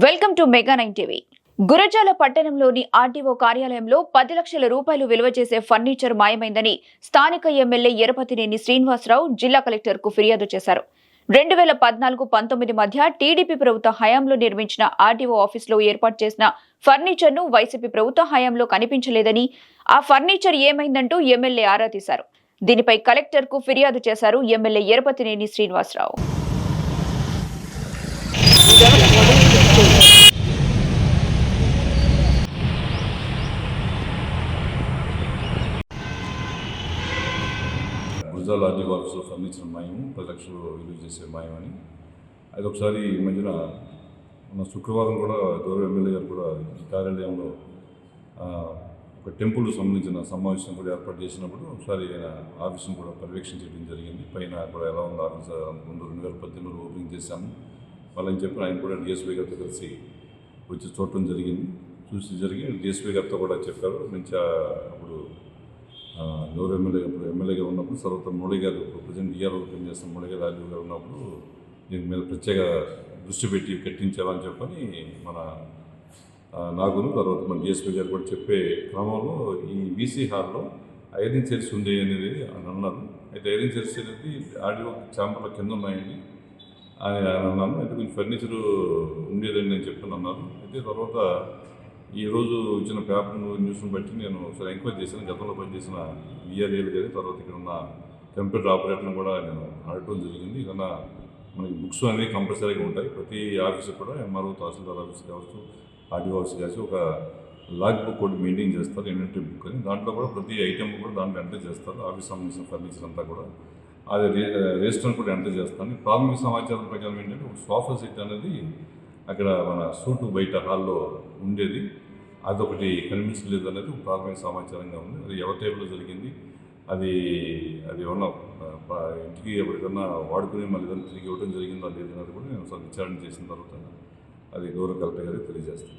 Welcome to mega 9 TV. Gurazala పట్టణంలోని RTO కార్యాలయంలో 10 లక్షల రూపాయలు విలువ చేసే ఫర్నిచర్ మాయమైందని స్థానిక ఎమ్మెల్యే ఎరపతినేని శ్రీనివాసరావు జిల్లా కలెక్టర్కు ఫిర్యాదు చేశారు. 2014-19 మధ్య టీడీపీ ప్రభుత్వ హయాంలో నిర్మించిన ఆర్టీఓ ఆఫీసులో ఏర్పాటు చేసిన ఫర్నిచర్ను వైసీపీ ప్రభుత్వ హయాంలో కనిపించలేదని, ఆ ఫర్నిచర్ ఏమైందంటూ ఎమ్మెల్యే ఆరా తీశారు. దీనిపై కలెక్టర్కు ఫిర్యాదు చేశారు ఎమ్మెల్యే ఎరపతినేని శ్రీనివాసరావు. గురజాల ఆర్టీఓ ఆఫీసులో ఫర్నిచర్ మాయం, 10 లక్షలు విలువ చేసే మాయం అని అది ఒకసారి ఈ మధ్యన మన శుక్రవారం కూడా గౌరవ ఎమ్మెల్యే గారు కూడా ఈ కార్యాలయంలో ఒక టెంపుల్ సంబంధించిన సమావేశం కూడా ఏర్పాటు చేసినప్పుడు ఒకసారి ఆయన ఆఫీసును కూడా పర్యవేక్షించడం జరిగింది. పైన కూడా ఎలా ఉంది ఆఫీస్ ముందు 2018లో ఓపెనింగ్ చేశాము. వాళ్ళని చెప్పి ఆయన కూడా డిఎస్పీ గారితో కలిసి వచ్చి చూడటం జరిగింది. డిఎస్పీ గారితో కూడా చెప్పారు. మంచి అప్పుడు గౌరవ ఎమ్మెల్యేగా ఉన్నప్పుడు తర్వాత మోడీ గారు ప్రజెంట్ డిఆర్ఓ పనిచేస్తున్న మోడీ గారు రాజీవ్ గారు ఉన్నప్పుడు దీని మీద ప్రత్యేక దృష్టి పెట్టి కట్టించాలని చెప్పని మన నాగును తర్వాత మన డిఎస్పీ గారు కూడా చెప్పే క్రమంలో ఈ బీసీ హాల్లో ఐరన్ చైర్స్ ఉండే అనేది అని అన్నారు. అయితే ఐరన్ చైర్స్ అనేది ఆడియో ఛాంబర్ల కింద ఉన్నాయండి అని అన్నాను. అయితే కొంచెం ఫర్నిచరు ఉండేదని నేను చెప్పాను అన్నారు. అయితే తర్వాత ఈరోజు ఇచ్చిన పేపర్ న్యూస్ని బట్టి నేను ఒకసారి ఎంక్వైరీ చేశాను. గతంలో పనిచేసిన విఆర్ఏలు కానీ తర్వాత ఇక్కడ ఉన్న కంప్యూటర్ ఆపరేటర్ని కూడా నేను అడగడం జరిగింది. కన్నా మనకి బుక్స్ అనేవి కంపల్సరీగా ఉంటాయి. ప్రతి ఆఫీసు కూడా ఎంఆర్ఓ తహసీల్దార్ ఆఫీస్ కావచ్చు, ఆర్టీఓ ఆఫీస్ కావచ్చు ఒక లాగ్ బుక్ కూడా మెయింటైన్ చేస్తారు, ఇన్వెంటరీ బుక్ అని. దాంట్లో కూడా ప్రతి ఐటెం కూడా దాంట్లో ఎంటర్ చేస్తారు. ఆఫీస్ సంబంధించిన ఫర్నిచర్ అంతా కూడా అది రిజిస్టర్ కూడా ఎంటర్ చేస్తాను. ప్రాథమిక సమాచారం ప్రకారం ఏంటంటే ఒక సోఫా సెట్ అనేది అక్కడ మన సూటు బయట హాల్లో ఉండేది, అదొకటి కనిపించలేదు అనేది ప్రాథమిక సమాచారంగా ఉంది. అది ఎవరి టైంలో జరిగింది, అది ఏమన్నా ఇంటికి ఎవరికన్నా వాడుకుని మళ్ళీ ఏదైనా తిరిగి ఇవ్వడం జరిగిందో లేదన్నది కూడా నేను విచారణ చేసిన తర్వాత అది గౌరవ కలెక్టర్ గారికి తెలియజేస్తాను.